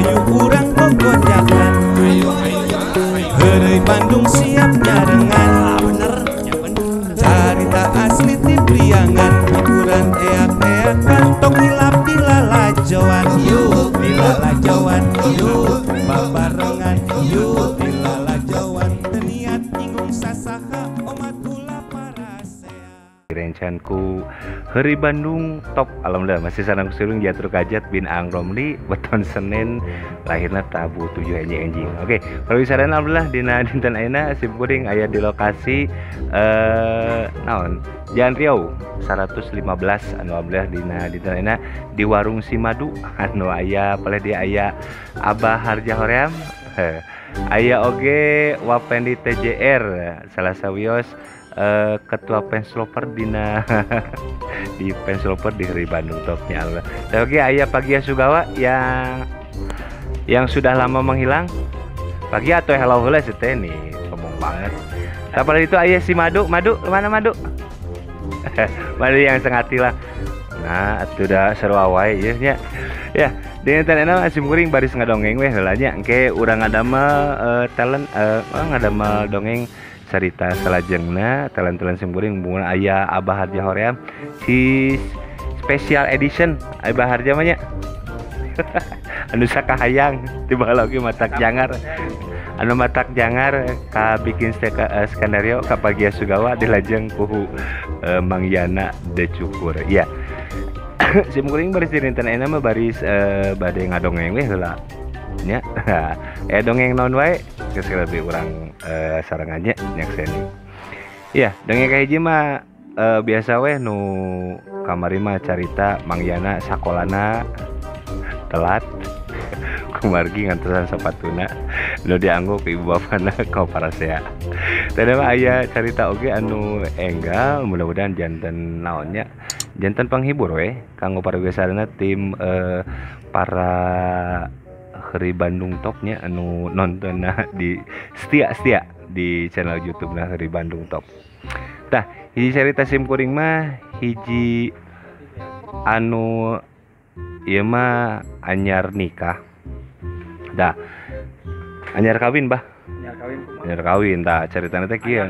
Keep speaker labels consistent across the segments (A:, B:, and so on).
A: hayu urang gogojakan. Heureuy Bandung siap nyarengan. Carita asli ti priangan, hiburan eak-eakan, tong hilap di lalajoan. Yuk di lalajoan, yuk babarengan, yuk di lalajoan. Teniat nyinggung sasaha omat kula parasea.
B: Rencanku Hari Bandung top. Alhamdulillah masih sareng sulung Jatur Kajat bin Ang Romli beton Senin lahirna tabu 7 enjing. Oke, kalau wisaran alhamdulillah dina dinten ayeuna sim kuring aya di lokasi naon? Jalan Riau 115 anu alhamdulillah dina dinten ayeuna di warung Si Madu anu aya pale dia aya Abah Harja Hoream. Aya oge Wapendi TJR salah sawios ketua Penslover dina di Penslover di Hari Bandung topnya Allah. Dan oke aya Pagia Sugawa yang sudah lama menghilang. Pagi atau hello heula teh nih sombong banget. Apalagi itu aya si Madu mana Madu? Madu yang sengati lah. Nah, atuh da seru wae ieu nya. Ya, dengan tanena asim kuring baris ngadongeng we heula nya engke urang ngadamel talent ngadamel dongeng cerita salajengna talent-talent simkuring bunga aya Abah Harja Hoream si special edition Abah Harja mah nya anu sakahayang tiba lagi matak jangar anu matak jangar ka bikin skenario ka Pagia Sugawa dilajeng ku Mang Yana De Cukur ya. Simkuring baris dinten ayeuna mah baris bade ngadongeng we heula nya. Dongeng naon wae geus lebih urang sarangannya nyakseni. Iya, dongeng kahiji mah biasa we nu kamari mah carita Mang Yana sakolana telat kumargi ngantesan sepatuna nu dianggo ke ibu bapana ka parasea. Tadi mah aya carita oge anu enggal mudah-mudahan janten naonnya janten panghibur we kanggo pariwisatana tim para Hari Bandung topnya anu nonton di setia di channel YouTube nah Hari Bandung top. Tah hiji cerita simkuring mah hiji anu ieu mah anyar nikah. Dah anyar kawin bah. Anyar kawin tah caritana teh kieu.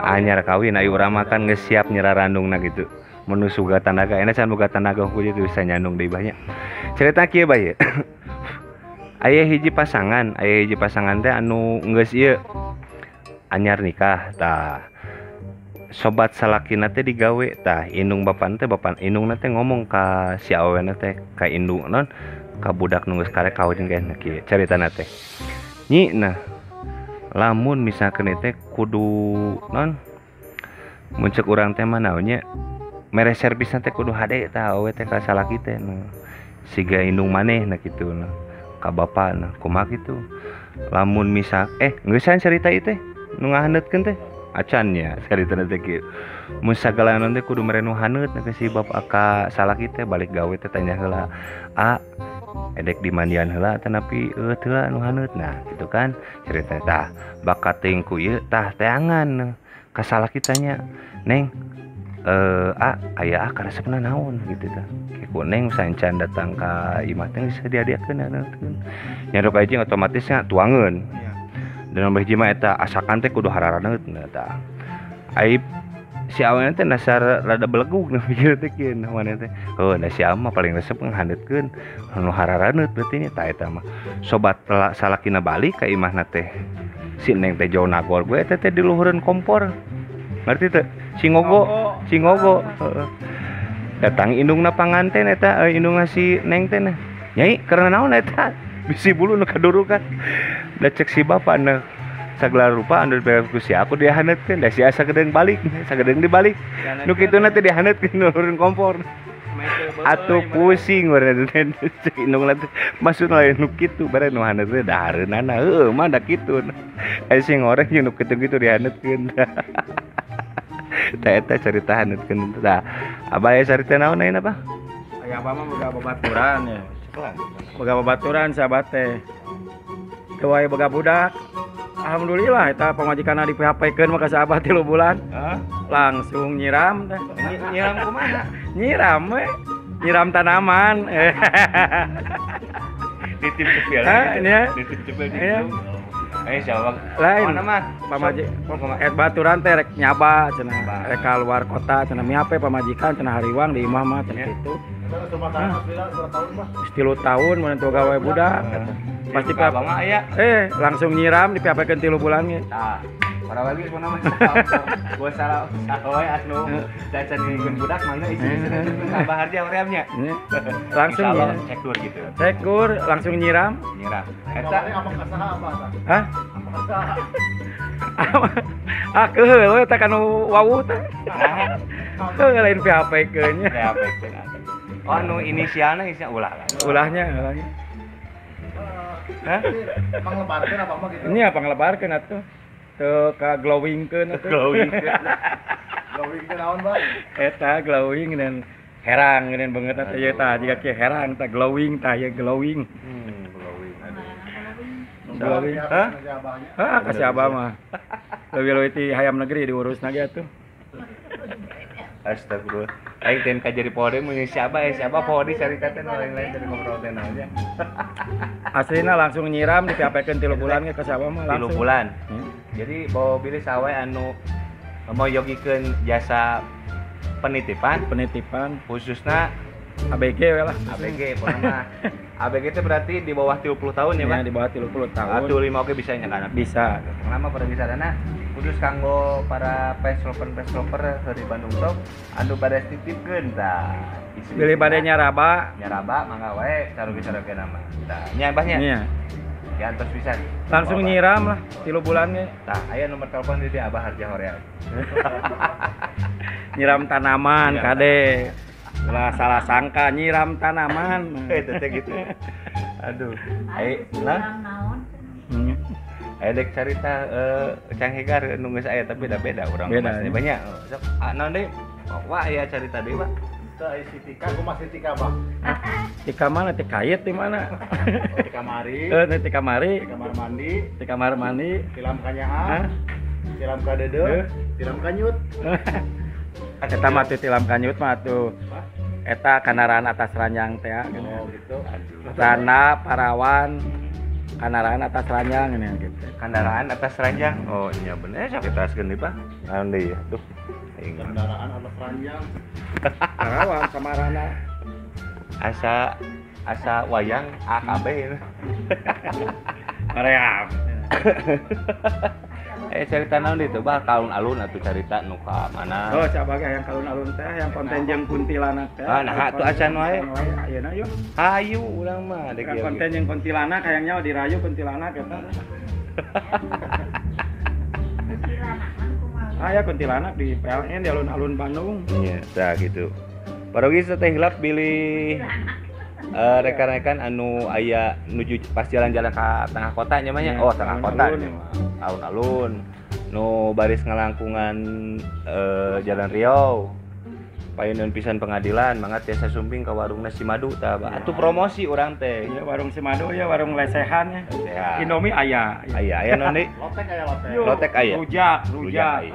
B: Anyar kawin ayo urang makan geus siap nyerarandungna gitu. Menu suga tanaga enak can boga tanaga ku jadi bisa nyandung deui banyak. Cerita kieu bah ye. Aya hiji pasangan teh anu geus ieu anyar nikah tah sobat salakina teh digawe tah indung bapan indungna teh ngomong ka si awena teh ka indung non ka budak nu geus karek kawin kana kieu caritana teh nyi nah lamun misalkan teh kudu non muncul urang teh mah naonnya mere servisna teh kudu hade tah awe teh ka salaki teh nu siga indung maneh nah kitu nah ka bapana kumaha kitu lamun misal ngeusan cerita ieu teh nu ngahaneutkeun teh acannya caritana teh kieu mun sagalanan teh kudu mere nu haneut na si bapak ka salaki teh balik gawe teh tanya heula edek dimandian heula tanapi heula nu haneut nah gitu kan cerita tah bakat teuing ku ieu tah teangan ka salaki tanya neng aya karesepna naon gitu tah kieu neng sancan datang ka imah teh bisa diadiakeun nyadok aja otomatisnya tuangeun dan nomor hiji mah eta asakan teh kudu hararaneut tah aib si aweuna teh dasar rada belegug nu mikir teh kieu naon teh da si mah paling resep ngahaneutkeun nu hararaneut berarti nya tah eta mah sobat salakina balik ka imahna teh si neng teh jauh nagor gue teh di luhureun kompor ngerti teh Cingogo datang indungna panganten eta indungna si neng teh nyai karena naon eta bisi bulu nu kadurukan da cek si bapa na sagala rupa anu diberes ku si aku dihaneutkeun da si asa gedeung balik sagedeung dibalik nu kituna teh dihaneutkeun nuruun kompor atuh pusing urang teh cek indungna teh maksud lain nu kitu bare nu haneut teh dahareunana heueuh mah da kitu aya sing ngoreng nu kitu-kitu dihaneutkeun tah eta carita haneutkeun tah abah aya carita naon ayeuna Pak
C: aya abah mah boga babaturan ya boga babaturan sahabat teh teu wae boga budak alhamdulillah eta pamajikanna di PHP-keun maka sahabat 3 bulan langsung nyiram teh
B: nyiram kumaha
C: nyiram we nyiram tanaman
B: Nitip cepil.
C: Ini ya.
B: Nitip cepil di
C: Iya.
B: hidung. Jawab.
C: Lain.
B: Mana mah?
C: Pamaji, baturan teh rek nyaba cenah rek keluar kota cenah miape pamajikan cenah hariwang di imah mah cenah kitu. Geus 3 tahun mun teu gawe budak. Pasti
B: Pak Bang aya.
C: Langsung nyiram dipiapekeun 3 bulan ge.
B: Tah. Para lagi mana mah. Gua salah we anu dacan ngikeun budak mangga isi tambah harga horeamnya.
C: Langsung
B: cek dur gitu.
C: Cekur langsung nyiram.
B: Nyiram. Eta
C: Hah? Keheul we teh kanu wawuh teh. Lain piapekeun nya.
B: ya bekeun. Oh anu inisialna ulah.
C: Ulahnya.
B: Hah?
D: Panglebarkeun apa mah gitu.
C: Ini apa ngelebarkeun atuh? Teu ka glowingkeun atuh.
B: Glowing.
D: Glowing teh naon, Bang?
C: Eta glowing dan herang geunan banget atuh ieu tah jiga kieu herang tah glowing tah ya glowing.
B: Glowing.
C: Glowing. Hah? Kasih abah mah. Leuwih-leuwih ti hayam negeri diurusna ge atuh.
B: Astagfirullah. Aing teh ka jadi pode mun siapa pode carita teh lain-lain dari ngobrol teh naonnya.
C: Aslina langsung nyiram dipiapekeun 3 bulan ge ka sabah mah
B: 3
C: langsung.
B: bulan. Jadi bawa bilih sawe anu mau yogikeun jasa penitipan khususna
C: ABG we lah.
B: ABG pokona. ABG itu berarti di bawah 30 tahun ya, Pak?
C: Di bawah 30 tahun.
B: Atuh 5 oke bisa nya kana.
C: Bisa.
B: Kenapa pada wisadana khusus kanggo para fans lover dari Bandung Top anu pada titipkeun tah.
C: Bilih bade nyaraba
B: mangga wae carugi-carugi nama. Tah, nya Mbahnya.
C: Iya.
B: Ya antos pisan.
C: Langsung nyiram lah 3 bulan ge.
B: Tah, aya nomor telepon di Abah Harja Hoream.
C: Nyiram tanaman kade. Lah salah sangka nyiram tanaman.
B: Itu teh gitu. Aduh. Nah. Dek carita Cang Hegar nu geus aya tapi beda urang masih banyak. Sok naon deui? Wah aya carita deui, Pak.
D: Teu isi Tika, gua masih Tika, Bang.
C: Tika mana? Ti kayet di mana?
D: Di kamari.
C: Di kamari.
D: Di kamar mandi.
C: Di kamar mandi.
D: Tilam kanyahan. Tilam ka deudeu. Tilam kanyut.
C: Eta mah teu tilam kanyut mah tuh. Eta kandaraan atas ranjang teh.
D: Oh gitu.
C: Tanda parawan kandaraan atas ranjang ini gitu.
B: Kendaraan atas ranjang. Oh iya bener sok kita askeun deui, Pak. Naon deui ya? Tuh.
D: Kendaraan atas ranjang.
C: Parawan samarana.
B: Asa wayang AKB.
C: Maream.
B: Cerita naon ditu bah alun-alun atuh carita nu ka mana?
C: Oh, coba ge yang alun-alun teh yang konten jeung kuntilanak teh.
B: Nah atuh acan wae.
C: Ayeuna yuk.
B: Hayu urang mah dek
C: Yang konten jeung kuntilanak hayangnya dirayu kuntilanak eta. Ya kuntilanak di PLN di alun-alun Bandung.
B: Iya, tah gitu. Parogi teh hilap bilih rekan-rekan anu aya nuju pas jalan-jalan ka tengah kota nya mah nya. Oh, tengah kota nya mah. Alun-alun nu baris ngalangkungan Jalan Riau. Payeun pisan pengadilan mangga tiasa sumping ka warungna Si Madu tah. Atuh promosi urang teh.
C: Iya warung Si Madu ya warung lesehan ya.
B: Lesehan.
C: Indomie aya.
B: Aya naon deui?
D: Lotek aya lotek.
B: Lotek aya.
C: Rujak.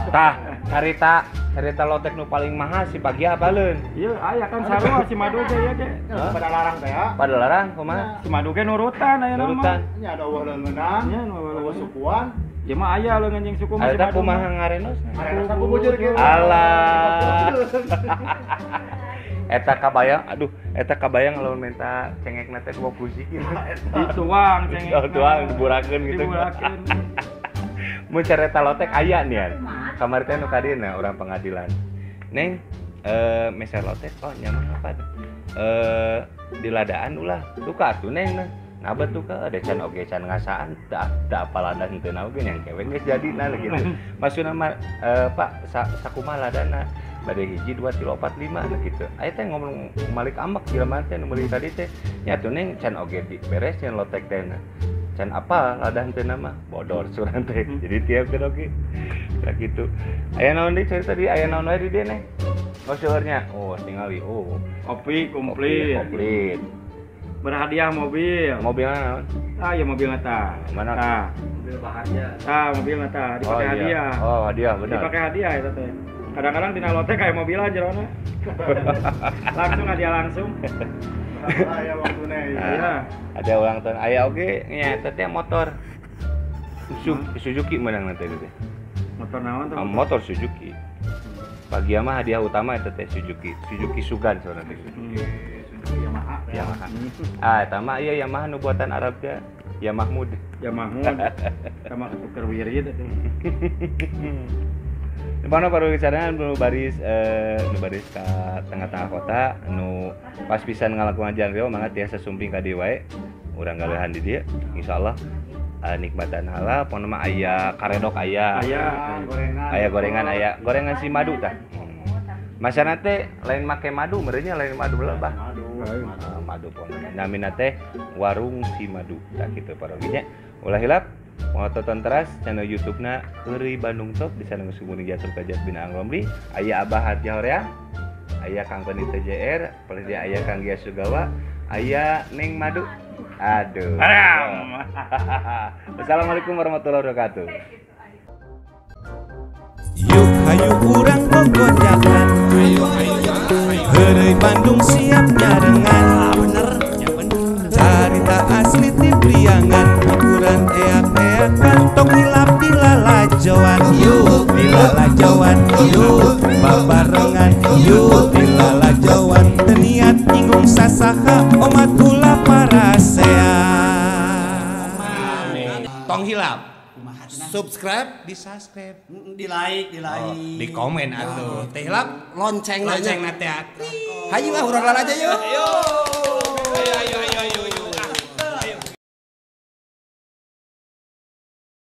B: Tah, carita lotek nu paling mahal si pagi apaleun?
C: Iya, aya kan sarua Si Madu ge ya ge.
D: Pada larang teh ya.
B: Pada larang kumaha?
C: Si Madu ge nurutan aya nama.
B: Nurutan.
D: Nya ada eueuh leungeunang.
C: Nya
D: Eueuh sukuan.
C: Ya mah aya leungeun jeung suku mah Si
B: Ada
C: Madu.
B: kumaha ngarenos?
D: Arena sapu bujur kieu.
B: Alah. Eta kabayang lamun menta cengekna teh 20 kieu.
C: Dituang cengek.
B: Tuang diburakeun gitu.
C: Diburakeun.
B: Mun carita lotek aya nih. Kamari teh nu ka dieu urang pengadilan. Neng meser lotek oh nyaman apa? Di ladaan ulah. Tuh ka atuh neng. Nah betul ka ada can oge can ngasaan da apaladan teu naon ge yang kewek geus jadina gitu. Maksudna mah Pak sakumaha ladana bade hiji 2 3 4 5 gitu. Aya teh ngomong malik ambek jelema teh nu meuli tadi teh nya atuh neng can oge beres can lotek teh can apa ladan teh mah bodor surang teh. Jadi tiap teh oge kayak gitu. Aya naon deui cerita tadi aya naon wae di dieu neng? Oh seueurnya. Oh tingali. Oh
C: Kopi komplit. Berhadiah mobil.
B: Mobilnya naon?
C: Ya mobil eta.
B: Mana?
C: Tah.
D: Mobil bahagia.
C: Mobil eta dipakai hadiah.
B: Oh, hadiah benar.
C: Dipakai hadiah eta teh. Kadang-kadang dina lote kayak mobil aja Rona. Langsung dia langsung.
D: Ya waktuna
C: Iya.
B: Ada ulang tahun aya oge nya teh motor Suzuki menang nanti teh.
C: Motor naon tuh?
B: Motor Suzuki. Pagi mah hadiah utama itu teh Suzuki Sugan soalnya teh Suzuki. Yamaha. Eta mah ieu Yamaha nu buatan Arab teh. Ya Mahmud sama tuker wiri teh. Mana baru bicaraan nu baris ka tengah-tengah kota nu pas pisan ngalakuan jalan reo mangga tiasa sumping ka dieu wae. Urang galehan di dieu insyaallah nikmatan halal pon mah aya karedok aya gorengan si madu tah. Masana teh lain make madu merenya lain madu lebah. Madu pon. Namina teh warung si madu. Tah kitu paroginya. Ulah hilap mau tonton teras channel YouTube-na Heuri Bandung Top di sana ngusumuning Jatur Kajat Bina Angromli. Aya Abah Hatja Horeang, aya Kang Peni TJR, pelih aya Kang Gia Sugawa, aya Neng Madu. Aduh. Wassalamualaikum warahmatullahi wabarakatuh.
A: Yuk hayu urang bogot jalan. Heureuy Bandung siap nyarengan. Bener. Carita asli ti Priangan, hiburan eak-eakan, tong hilap di lalajoan. Yuk di lalajoan, yuk babarengan, yuk di lalajoan. Teu niat nyinggung sasaha, omat kula parasean. Tong hilap. Subscribe, di subscribe,
E: di like,
A: di komen atuh. Teh hilap
E: lonceng
A: lonceng na teh.
E: Hayu lah urang aja yuk.